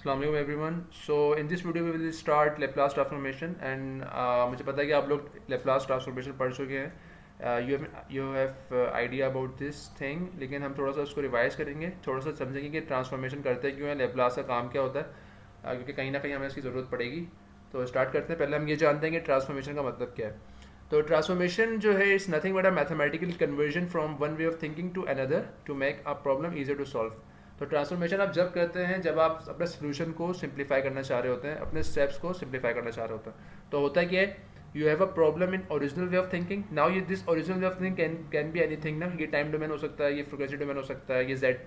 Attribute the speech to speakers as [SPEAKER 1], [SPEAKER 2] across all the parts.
[SPEAKER 1] Assalamu alaikum everyone. So in this video we will start Laplace transformation and मुझे पता है कि आप लोग Laplace transformation पढ़ चुके हैं. You have idea about this thing, लेकिन हम थोड़ा सा उसको रिवाइज करेंगे, थोड़ा सा समझेंगे कि ट्रांसफॉर्मेशन करते हैं क्यों है, Laplace का काम क्या होता है, क्योंकि कहीं ना कहीं हमें इसकी ज़रूरत पड़ेगी. तो स्टार्ट करते हैं. पहले हम ये जानते हैं कि ट्रांसफॉर्मेशन का मतलब क्या है. तो ट्रांसफॉर्मेशन जो है it's nothing but a mathematical conversion from one way of thinking to another to make a problem easier to solve. तो ट्रांसफॉर्मेशन आप जब करते हैं जब आप अपने सोल्यूशन को सिंप्लीफाई करना चाह रहे होते हैं, अपने स्टेप्स को सिंप्लीफाई करना चाह रहे होते हैं. तो होता है क्या है, you have a problem in original way of thinking. Now ये this original way of thinking can be anything ना. ये टाइम डोमेन हो सकता है, ये फ्रीक्वेंसी डोमेन हो सकता है, ये जेड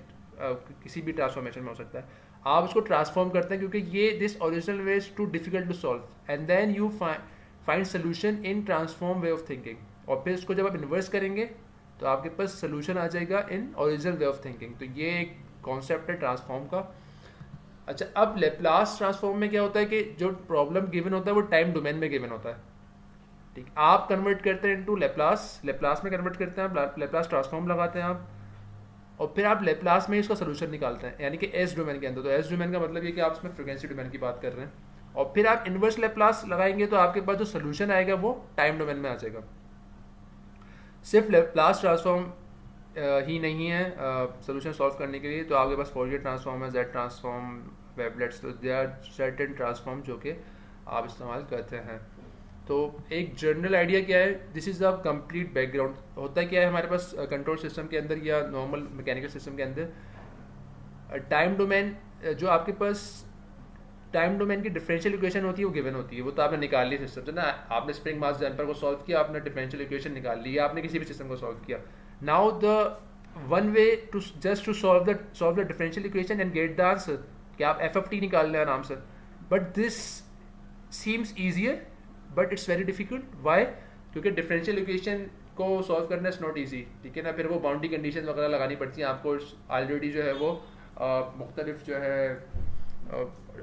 [SPEAKER 1] किसी भी ट्रांसफॉर्मेशन में हो सकता है. आप उसको ट्रांसफॉर्म करते हैं क्योंकि ये this original way is too difficult to solve and then you find solution in transform way of thinking. और फिर इसको जब आप इन्वर्स करेंगे तो आपके पास सोल्यूशन आ जाएगा इन ओरिजिनल वे ऑफ थिंकिंग. तो ये एक कॉन्सेप्ट है ट्रांसफॉर्म का. अच्छा, अब लेप्लास ट्रांसफॉर्म में क्या होता है कि जो प्रॉब्लम गिवन होता है वो टाइम डोमेन में गिवन होता है. ठीक, आप कन्वर्ट करते हैं इनटू लेप्लास, लेप्लास में कन्वर्ट करते हैं आप, लेप्लास ट्रांसफॉर्म लगाते हैं आप, और फिर आप लेप्लास में इसका सोल्यूशन निकालते हैं, यानी कि एस डोमेन के अंदर. तो एस डोमेन का मतलब ये कि आप इसमें फ्रीक्वेंसी डोमेन की बात कर रहे हैं, और फिर आप इन्वर्स लेप्लास लगाएंगे तो आपके पास जो सोल्यूशन आएगा वो टाइम डोमेन में आ जाएगा. सिर्फ लेप्लास ट्रांसफॉर्म ही नहीं है सोल्यूशन सॉल्व करने के लिए. तो आपके पास फोरियर ट्रांसफॉर्म है, जेड ट्रांसफॉर्म, वेवलेट्स. तो दे आर सर्टेन ट्रांसफॉर्म जो कि आप इस्तेमाल करते हैं. तो एक जनरल आइडिया क्या है, this is the complete background. होता है क्या है हमारे पास कंट्रोल सिस्टम के अंदर या नॉर्मल मैकेनिकल सिस्टम के अंदर टाइम डोमेन, जो आपके पास टाइम डोमेन की डिफरेंशियल इक्वेशन होती है वो गिवन होती है. वो तो आपने निकाल ली सिस्टम से ना. आपने स्प्रिंग मास डैम्पर को सॉल्व किया, आपने डिफरेंशियल इक्वेशन निकाल ली, या आपने किसी भी सिस्टम को सॉल्व किया. Now the one way to just to solve the differential equation and get the answer कि आप एफ एफ टी निकाल लें आराम से. But this seems easier but it's very difficult. Why? क्योंकि डिफरेंशियल इक्वेशन को सॉल्व करना इज नॉट ईजी. ठीक है ना. फिर वो बाउंड्री कंडीशन वगैरह लगानी पड़ती हैं आपको. ऑलरेडी जो है वो मुख्तलिफ जो है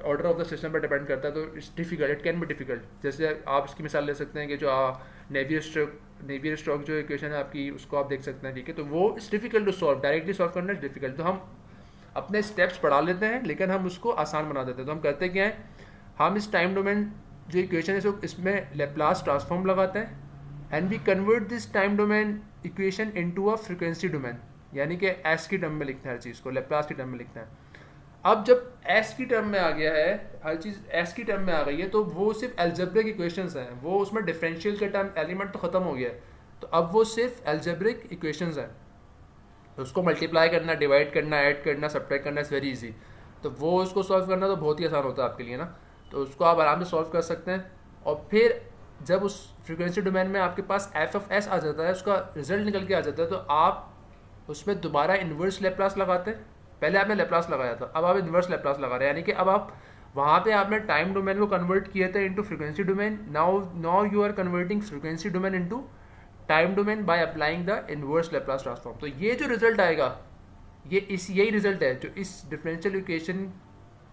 [SPEAKER 1] ऑर्डर ऑफ द सिस्टम पर डिपेंड करता है. तो it's difficult, it can be difficult. जैसे आप इसकी मिसाल ले सकते हैं कि जो नेवियर स्ट्रोक जो इक्वेशन है आपकी, उसको आप देख सकते हैं. ठीक है, तो वो it's difficult to solve, directly solve करना इज डिफिकल्ट. तो हम अपने स्टेप्स बढ़ा लेते हैं लेकिन हम उसको आसान बना देते हैं. तो हम करते क्या है, हम इस टाइम डोमेन जो इक्वेशन है इसमें लेप्लास ट्रांसफॉर्म लगाते हैं and we convert this time domain equation into a frequency domain, यानी कि एस की टर्म में लिखते हैं हर चीज़ को, लेप्लास की टर्म में लिखते हैं. अब जब एस की टर्म में आ गया है, हर चीज़ एस की टर्म में आ गई है, तो वो सिर्फ एल्जेब्रिक इक्वेशंस हैं. वो उसमें डिफरेंशियल का टर्म एलिमेंट तो ख़त्म हो गया है. तो अब वो सिर्फ एल्जेब्रिक इक्वेशंस हैं. तो उसको मल्टीप्लाई करना, डिवाइड करना, ऐड करना, सब्ट्रैक्ट करना इज़ वेरी इजी. तो वो उसको सॉल्व करना तो बहुत ही आसान होता है आपके लिए ना. तो उसको आप आराम से सॉल्व कर सकते हैं. और फिर जब उस फ्रीक्वेंसी डोमेन में आपके पास एफ ऑफ एस आ जाता है, उसका रिजल्ट निकल के आ जाता है, तो आप उसमें दोबारा इन्वर्स लेप्लास लगाते हैं. पहले आपने लेप्लास लगाया था, अब आप इन्वर्स लेप्लास लगा रहे हैं, यानी कि अब आप वहाँ पे आपने टाइम डोमेन को कन्वर्ट किए थे into frequency domain. Now you are converting frequency domain into time domain by applying the inverse Laplace transform. तो ये जो रिजल्ट आएगा, यही रिजल्ट है जो इस डिफरेंशियल इक्वेशन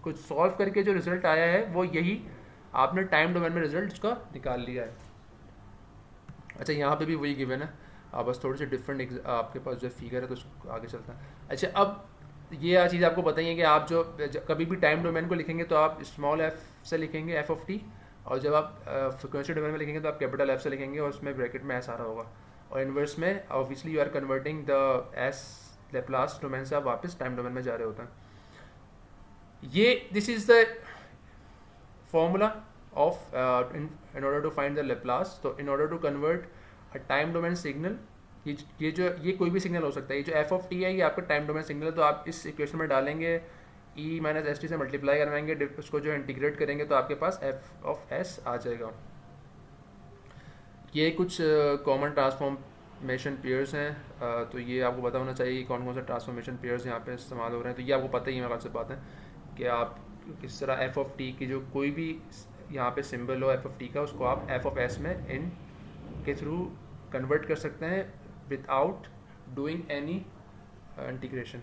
[SPEAKER 1] को सॉल्व करके जो रिजल्ट आया है, वो यही आपने टाइम डोमेन में रिजल्ट उसका निकाल लिया है. अच्छा, यहाँ पे भी वही गिवन है, बस थोड़ी सी डिफरेंट आपके पास जो फिगर है, तो उसको आगे चलता है. अच्छा, अब ये चीज़ आपको बताइए कि आप जो कभी भी टाइम डोमेन को लिखेंगे तो आप स्मॉल एफ से लिखेंगे, एफ ऑफ टी, और जब आप फ्रीक्वेंसी डोमेन में लिखेंगे तो आप कैपिटल एफ से लिखेंगे, और उसमें ब्रैकेट में एस आ रहा होगा. और इन्वर्स में obviously you are converting the S Laplace domain से आप वापस टाइम डोमेन में जा रहे होते हैं. ये this is the formula of in order to find the Laplace. तो in order to convert a time domain signal, ये कोई भी सिग्नल हो सकता है. ये जो एफ ऑफ टी है ये आपका टाइम डोमेन सिग्नल है. तो आप इस इक्वेशन में डालेंगे, ई माइनस एस टी से मल्टीप्लाई करवाएंगे, उसको जो इंटीग्रेट करेंगे तो आपके पास एफ ऑफ एस आ जाएगा. ये कुछ कॉमन ट्रांसफॉर्मेशन पेयर्स हैं. तो ये आपको पता होना चाहिए कौन कौन से ट्रांसफॉर्मेशन पेयर्स यहाँ पे इस्तेमाल हो रहे हैं. तो ये आपको पता ही है, मेरे से बात है कि आप किस तरह एफ ऑफ टी की जो कोई भी यहाँ पे सिंबल हो एफ ऑफ टी का, उसको आप एफ ऑफ एस में इन के थ्रू कन्वर्ट कर सकते हैं विदाउट डूइंग एनी इंटीग्रेशन.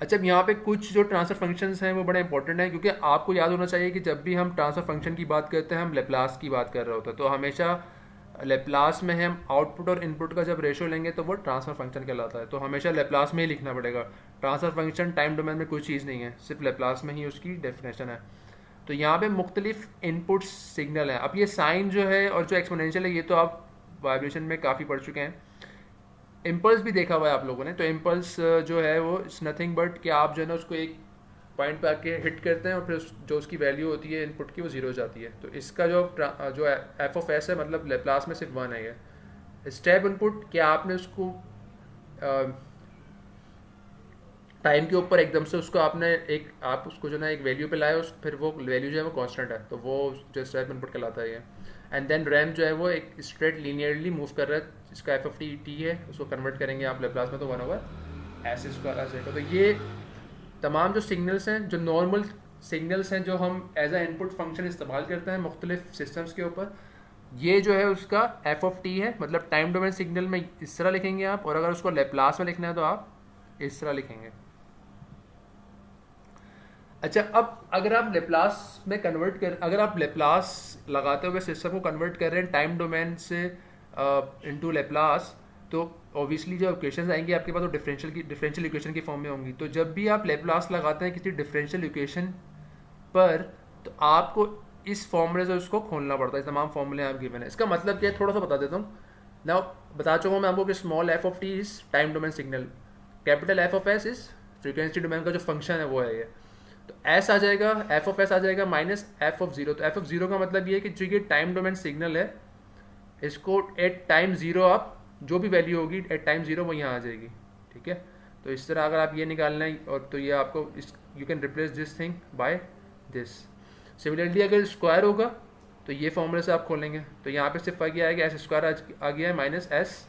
[SPEAKER 1] अच्छा, अब यहाँ पे कुछ जो ट्रांसफर फंक्शंस हैं वो बड़े इंपॉर्टेंट हैं, क्योंकि आपको याद होना चाहिए कि जब भी हम ट्रांसफर फंक्शन की बात करते हैं हम लेप्लास की बात कर रहे होते हैं. तो हमेशा लेप्लास में हम आउटपुट और इनपुट का जब रेशो लेंगे तो वो ट्रांसफर फंक्शन कहलाता है. तो हमेशा लेप्लास में ही लिखना पड़ेगा. ट्रांसफ़र फंक्शन टाइम डोमेन में कोई चीज़ नहीं है, सिर्फ लेप्लास में ही उसकी डेफिनेशन है। तो यहाँ पे मुख्तलिफ इनपुट सिग्नल हैं। अब ये साइन जो है और जो एक्सपोनेंशियल है ये तो आप वाइब्रेशन में काफ़ी पढ़ चुके हैं। इम्पल्स भी देखा हुआ है आप लोगों ने। तो इम्पल्स जो है वो इट्स नथिंग बट कि आप जो है ना उसको एक पॉइंट पे आके हिट करते हैं और फिर जो उसकी वैल्यू होती है इनपुट की वो जीरो हो जाती है। तो इसका जो एफ ऑफ एस है मतलब लेप्लास में सिर्फ वन है ये स्टेप इनपुट। क्या आपने उसको टाइम के ऊपर एकदम से उसको आपने एक आप उसको जो ना एक वैल्यू पे लाए, उस फिर वो वैल्यू जो है वो कांस्टेंट है, तो वो जो स्टेप इनपुट कहलाता है ये। एंड देन रैम जो है वो एक स्ट्रेट लीनियरली मूव कर रहा है, जिसका एफ ऑफ टी है, उसको कन्वर्ट करेंगे आप लेप्लास में तो वन ओवर एस स्क्वायर आ जाएगा। तो ये तमाम जो सिग्नल्स हैं, जो नॉर्मल सिग्नल्स हैं जो हम एज अ इनपुट फंक्शन इस्तेमाल करते हैं मुख्तलिफ सिस्टम्स के ऊपर, ये जो है उसका एफ ऑफ टी है। मतलब टाइम डोमेन सिग्नल में इस तरह लिखेंगे आप, और अगर उसको लेप्लास में लिखना है तो आप इस तरह लिखेंगे। अच्छा, अब अगर आप लेप्लास में कन्वर्ट कर, अगर आप लेप्लास लगाते हुए सिस्टम को कन्वर्ट कर रहे हैं टाइम डोमेन से इनटू लेप्लास, तो ऑब्वियसली जो इक्वेशंस आएंगी आपके पास वो डिफरेंशियल इक्वेशन की फॉर्म में होंगी। तो जब भी आप लेप्लास लगाते हैं किसी डिफरेंशियल इक्वेशन पर, तो आपको इस फॉर्मूले से उसको खोलना पड़ता है। तमाम फॉर्मूले आप गिवन है। इसका मतलब क्या है थोड़ा सा बता देता हूँ ना। बता चुका हूँ मैं आपको कि small F of T is time domain signal, capital F of S is frequency domain का जो फंक्शन है वो है ये। तो एस आ जाएगा, एफ ऑफ एस आ जाएगा माइनस एफ ऑफ जीरो। तो एफ ऑफ जीरो का मतलब ये है कि जो ये टाइम डोमेन सिग्नल है, इसको एट टाइम जीरो आप जो भी वैल्यू होगी एट टाइम जीरो वो यहाँ आ जाएगी। ठीक है, तो इस तरह अगर आप ये निकालना है, और तो ये आपको you can replace this thing by this. Similarly अगर स्क्वायर होगा तो ये फॉर्मूले से आप खोलेंगे, तो यहाँ पे सिर्फ आ गया है कि एस स्क्वायर आ गया है माइनस एस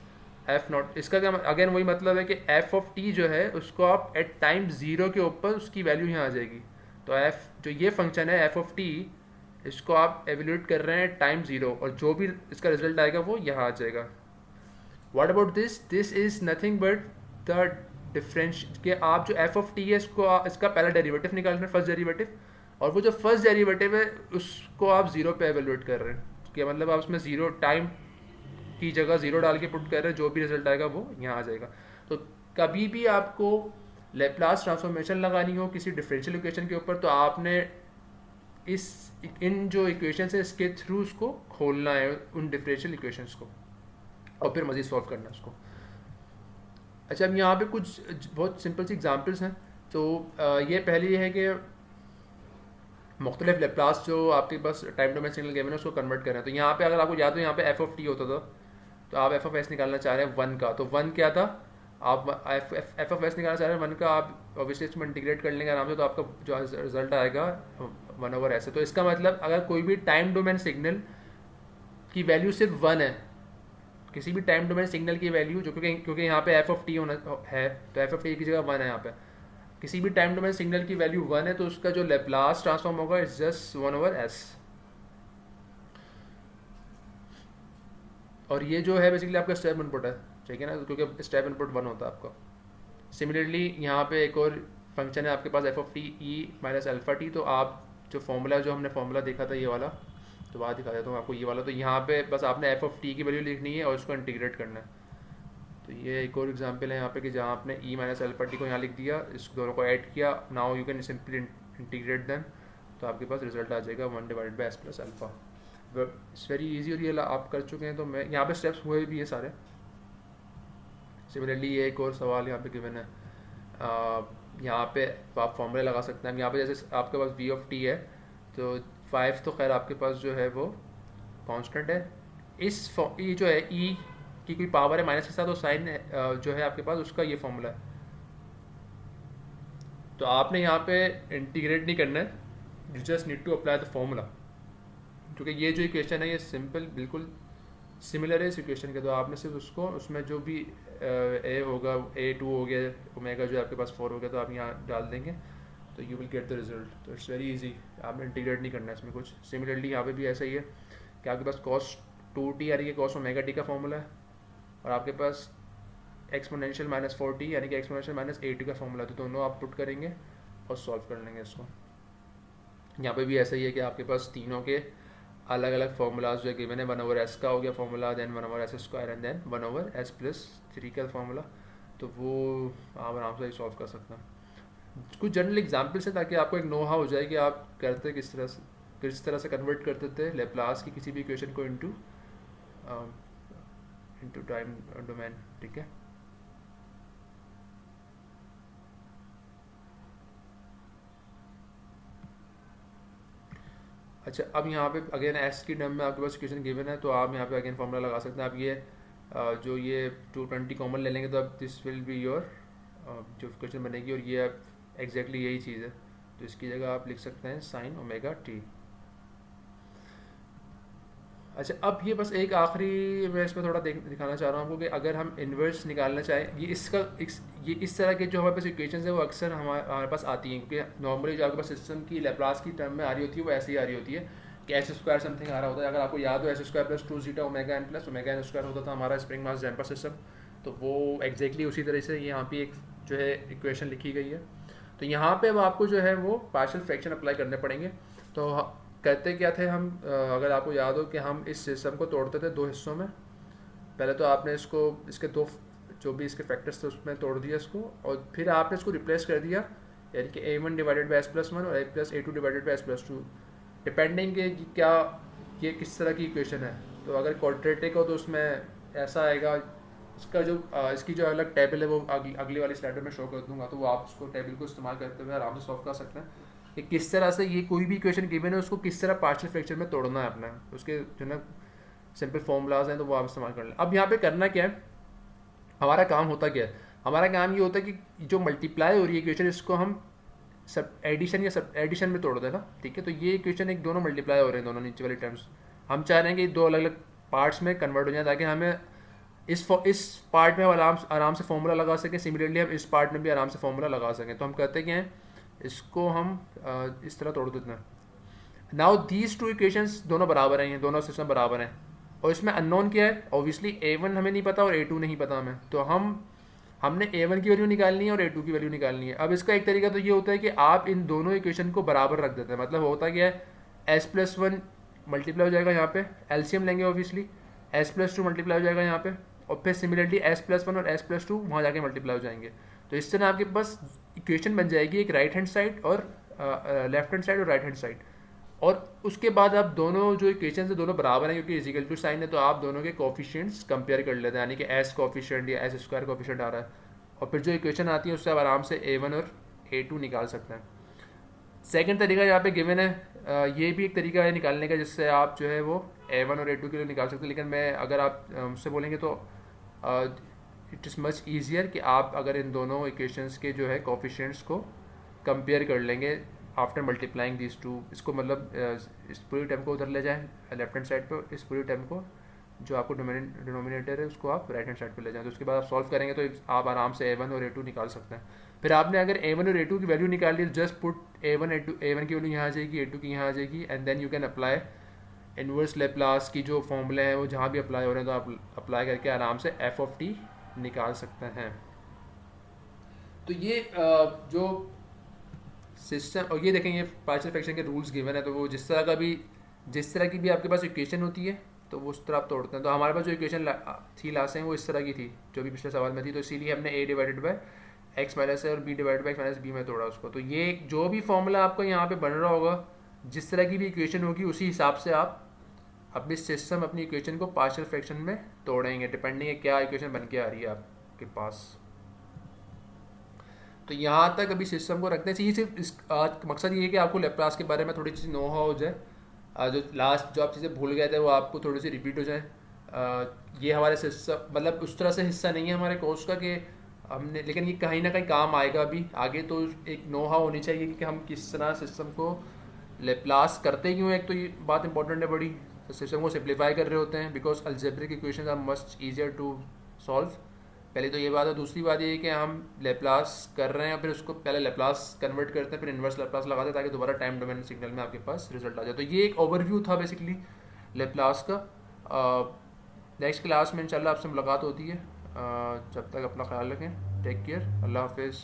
[SPEAKER 1] एफ नॉट। इसका क्या अगेन वही मतलब है कि एफ ऑफ टी जो है उसको आप एट टाइम जीरो के ऊपर उसकी वैल्यू यहाँ आ जाएगी। तो एफ जो ये फंक्शन है एफ ऑफ टी, इसको आप एवेल्यूएट कर रहे हैं टाइम जीरो, और जो भी इसका रिजल्ट आएगा वो यहाँ आ जाएगा। What about this, this is nothing but the difference के आप जो एफ ऑफ टी है इसको इसका पहला डेरिवेटिव निकाल रहे हैं, फर्स्ट डेरिवेटिव, और वो जो फर्स्ट डेरिवेटिव है उसको आप जीरो पे एवेल्यूएट कर रहे हैं। क्या मतलब आप उसमें जीरो टाइम की जगह जीरो डाल के पुट कर रहे हैं, जो भी रिजल्ट आएगा वो यहाँ आ जाएगा। तो कभी भी आपको लेप्लास ट्रांसफॉर्मेशन लगानी हो किसी डिफरेंशियल इक्वेशन के ऊपर, तो आपने इन जो इक्वेशन है इसके थ्रू उसको खोलना है उन डिफरेंशियल इक्वेशंस को, और फिर मज़ीद सॉल्व करना है उसको। अच्छा, अब यहाँ पे कुछ बहुत सिंपल सी एग्जांपल्स हैं। तो ये पहली है कि मुख्तलिफ लेप्लास जो आपके पास टाइम डोमेन सिग्नल गेम है उसको कन्वर्ट करें। तो यहाँ पे अगर आपको याद हो, यहाँ पे एफ ऑफ टी होता था, तो आप एफ ऑफ एस निकालना चाह रहे हैं वन का, तो वन क्या था, आप एफ ऑफ एस निकालना चाह रहे हैं वन का, आप ऑब्वियसली इसमें इंटीग्रेट कर लेंगे आराम से, तो आपका जो रिजल्ट आएगा वन ओवर एस है। तो इसका मतलब अगर कोई भी टाइम डोमेन सिग्नल की वैल्यू सिर्फ वन है, किसी भी टाइम डोमेन सिग्नल की वैल्यू जो क्योंकि यहाँ पे एफ ऑफ टी होना है, तो एफ ऑफ टी की जगह वन है यहाँ पे, किसी भी टाइम डोमेन सिग्नल की वैल्यू वन है, तो उसका जो लेप्लास ट्रांसफॉर्म होगा it's just one over S. और ये जो है बेसिकली आपका स्टेप इनपुट है, ठीक है ना, क्योंकि स्टेप इनपुट वन होता है आपका। सिमिलरली यहाँ पे एक और फंक्शन है आपके पास f of t e minus alpha t. तो आप जो फॉर्मूला जो हमने फॉर्मूला देखा था ये वाला, तो बात दिखा देता हूँ आपको ये वाला। तो यहाँ पे बस आपने एफ ऑफ टी की वैल्यू लिखनी है और उसको इंटीग्रेट करना है। तो ये एक और एग्जांपल है यहाँ पे कि जहाँ आपने ई माइनस अल्फा टी को यहाँ लिख दिया, इस दोनों को ऐड किया, now you can simply integrate them, तो आपके पास रिजल्ट आ जाएगा one divided by S plus alpha. It's very easy, और ये आप कर चुके हैं, तो मैं यहाँ पे स्टेप्स हुए भी है सारे। सिमिलरली ये एक और सवाल यहाँ पे गिवन है, यहाँ पे आप फॉर्मूले लगा सकते हैं। यहाँ पे जैसे आपके पास वी ऑफ टी है, तो 5 तो खैर आपके पास जो है वो कांस्टेंट है। ये जो है ई की कोई पावर है माइनस के साथ, तो साइन जो है आपके पास उसका ये फॉर्मूला है। तो आपने यहाँ पे इंटीग्रेट नहीं करना है, you just need to apply the formula, क्योंकि ये जो इक्वेशन है ये सिंपल बिल्कुल सिमिलर है इस इक्वेशन के। तो आपने सिर्फ उसको उसमें जो भी ए होगा, A2 हो गया, ओमेगा जो आपके पास 4 हो गया, तो आप यहाँ डाल देंगे तो you will get the result. तो इट्स वेरी इजी, आपने इंटीग्रेट नहीं करना है इसमें कुछ। सिमिलरली यहाँ पे भी ऐसा ही है कि आपके पास cos 2t यानी कि cos ओमेगा टी का फॉर्मूला है, और आपके पास एक्सपोनेंशियल माइनस 4t यानी कि एक्सपोनेंशियल माइनस 8 का फॉर्मूला है। तो दोनों आप पुट करेंगे और सॉल्व कर लेंगे इसको। यहाँ पे भी ऐसा ही है कि आपके पास तीनों के अलग अलग फार्मूलाज जो है गिवन है, वन ओवर एस का हो गया formula, then one over S square, and then one over S plus 3 का फार्मूला। तो वो आप आराम से सॉल्व कर सकते हैं। कुछ जनरल एग्जाम्पल्स हैं ताकि आपको एक नो हाउ हो जाए कि आप करते किस तरह से कन्वर्ट करते थे लेप्लास की किसी भी इक्वेशन को इनटू इनटू टाइम डोमेन। ठीक है, अच्छा अब यहाँ पे अगेन एस की टर्म में आपके पास इक्वेशन गिवन है, तो आप यहाँ पे अगेन फॉर्मूला लगा सकते हैं। आप ये जो ये 220 कॉमन ले लेंगे तो अब दिस विल बी योर जो इक्वेशन बनेगी, और ये अब एग्जैक्टली यही चीज़ है। तो इसकी जगह आप लिख सकते हैं साइन ओमेगा टी। अच्छा अब ये बस एक आखिरी मैं इसमें थोड़ा दिखाना चाह रहा हूँ आपको कि अगर हम इन्वर्स निकालना चाहें, ये इस तरह के जो हमारे पास इक्वेशन है वो अक्सर हमारे पास आती हैं, क्योंकि नॉर्मली जो आपके पास सिस्टम की लेप्लास की टर्म में आ रही होती है वो ऐसे ही आ रही होती है कि एस स्क्वायर समथिंग आ रहा होता है। अगर आपको याद हो S square plus 2 zeta omega N plus omega N square होता था हमारा स्प्रिंग मास डैम्पर सिस्टम, तो वो एग्जैक्टली उसी तरह से यहाँ पे एक जो है इक्वेशन लिखी गई है। तो यहाँ पे अब आपको जो है वो पार्शियल फ्रैक्शन अप्लाई करने पड़ेंगे। तो कहते क्या थे हम, अगर आपको याद हो कि हम इस सिस्टम को तोड़ते थे दो हिस्सों में। पहले तो आपने इसको इसके दो जो भी इसके फैक्टर्स थे उसमें तोड़ दिया इसको, और फिर आपने इसको रिप्लेस कर दिया, यानी कि a1 डिवाइडेड बाई s+1 और a+a2 divided by s+2, depending के क्या ये किस तरह की इक्वेशन है। तो अगर क्वाड्रेटिक हो तो उसमें ऐसा आएगा। इसका जो इसकी जो अलग टेबल है वो अगली वाली स्लाइड में शो कर दूंगा, तो वो आप उसको टेबल को इस्तेमाल करते हुए आराम से सॉल्व कर सकते हैं कि किस तरह से ये कोई भी इक्वेशन गिवन है उसको किस तरह पार्शियल फ्रैक्शन में तोड़ना है अपना। उसके जो ना सिंपल फॉर्मूलाज हैं तो वो आप इस्तेमाल कर लें। अब यहाँ पे करना क्या है, हमारा काम होता क्या है, हमारा काम ये होता है कि जो मल्टीप्लाई हो रही है इक्वेशन इसको हम सब एडिशन में तोड़ देना। ठीक है, तो ये इक्वेशन एक दोनों मल्टीप्लाई हो रहे हैं, दोनों नीचे वाली टर्म्स हम चाह रहे हैं कि दो अलग अलग पार्ट्स में कन्वर्ट हो जाए ताकि हमें इस पार्ट में हम आराम से फॉर्मूला लगा सकें, सिमिलरली हम इस पार्ट में भी आराम से फॉर्मूला लगा सकें। तो हम कहते क्या हैं, इसको हम इस तरह तोड़ देते हैं। नाउ दीज टू इक्वेशंस दोनों बराबर हैं, ये दोनों सिस्टम बराबर हैं, और इसमें अननोन क्या है, ऑब्वियसली a1 हमें नहीं पता और a2 नहीं पता हमें, तो हमने a1 की वैल्यू निकालनी है और a2 की वैल्यू निकालनी है। अब इसका एक तरीका तो ये होता है कि आप इन दोनों इक्वेशन को बराबर रख देते हैं, मतलब होता क्या है s+1 मल्टीप्लाई हो जाएगा यहाँ पे, एलसीएम लेंगे ऑब्वियसली, s+2 मल्टीप्लाई हो जाएगा यहाँ पे, और फिर सिमिलरली s+1 और s+2 वहाँ जाके मल्टीप्लाई हो जाएंगे। तो इस तरह आपके पास इक्वेशन बन जाएगी एक राइट हैंड साइड और लेफ्ट हैंड साइड और राइट हैंड साइड, और उसके बाद आप दोनों जो इक्वेशन है दोनों बराबर हैं क्योंकि इजिकल टू साइन है, तो आप दोनों के कोफिशिएंट्स कंपेयर कर लेते हैं, यानी कि एस कोफिशिएंट या एस स्क्वायर कोफिशिएंट आ रहा है, और फिर जो इक्वेशन आती है उससे आप आराम से a1 और a2 निकाल सकते हैं। सेकंड तरीका यहाँ पे गिवन है, ये भी एक तरीका है निकालने का जिससे आप जो है वो a1 और a2 के लिए निकाल सकते हैं, लेकिन मैं अगर आप मुझसे बोलेंगे तो इट इज़ मच ईजियर कि आप अगर इन दोनों इक्वेशंस के जो है कोफिशिएंट्स को कंपेयर कर लेंगे आफ्टर मल्टीप्लाइंग दिस टू। इसको मतलब इस पूरी टर्म को उधर ले जाएं लेफ्ट हैंड साइड पर, इस पूरी टर्म को जो आपको डिनोमिनेटर है उसको आप राइट हैंड साइड पर ले जाएं, तो उसके बाद आप सॉल्व करेंगे तो आप आराम से a1 और a2 निकाल सकते हैं। फिर आपने अगर a1 और a2 की वैल्यू निकाल ली, जस्ट पुट a1 की वैल्यू यहाँ आ जाएगी, a2 की यहाँ आ जाएगी, and then you can apply inverse Laplace की जो फॉर्मूले हैं वो जहाँ भी अप्लाई हो रहे हैं तो आप अप्लाई करके आराम से एफ ऑफ टी निकाल सकते हैं। तो ये जो सिस्टम, और ये देखें ये पार्शियल फ्रैक्शन के रूल्स गिवन है, तो वो जिस तरह की भी आपके पास इक्वेशन होती है तो वो उस तरह आप तोड़ते हैं। तो हमारे पास जो इक्वेशन थी लास्ट टाइम वो इस तरह की थी जो भी पिछले सवाल में थी, तो इसीलिए हमने a divided by x minus है और b divided by x minus b में तोड़ा उसको। तो ये जो भी फॉर्मूला आपको यहाँ पे बन रहा होगा, जिस तरह की भी इक्वेशन होगी उसी हिसाब से आप अपनी सिस्टम अपनी इक्वेशन को पार्शियल फ्रैक्शन में तोड़ेंगे, डिपेंडिंग है क्या इक्वेशन बन के आ रही है आपके पास। तो यहाँ तक अभी सिस्टम को रखते हैं। ये सिर्फ इस आज मकसद ये है कि आपको लेप्लास के बारे में थोड़ी सी नो हो जाए, जो लास्ट जो आप चीज़ें भूल गए थे वो आपको थोड़ी सी रिपीट हो जाए। ये हमारे सिस्टम मतलब उस तरह से हिस्सा नहीं है हमारे कोर्स का कि हमने, लेकिन ये कहीं ना कहीं काम आएगा अभी आगे। तो एक नो हाउ होनी चाहिए कि हम किस तरह सिस्टम को लेप्लास करते क्यों, एक तो ये बात इंपॉर्टेंट है बड़ी, तो सिस्टम को सिंप्लीफाई कर रहे होते हैं because algebraic equations are much easier to solve. पहले तो ये बात है, दूसरी बात ये है कि हम लेप्लास कर रहे हैं फिर उसको पहले लेप्लास कन्वर्ट करते हैं फिर इन्वर्स लेप्लास लगाते हैं ताकि दोबारा टाइम डोमेन सिग्नल में आपके पास रिजल्ट आ जाए। तो ये एक ओवरव्यू था बेसिकली लेप्लास का। नेक्स्ट क्लास में इंशाल्लाह आपसे मुलाकात होती है। जब तक अपना ख्याल रखें, टेक केयर, अल्लाह हाफिज़।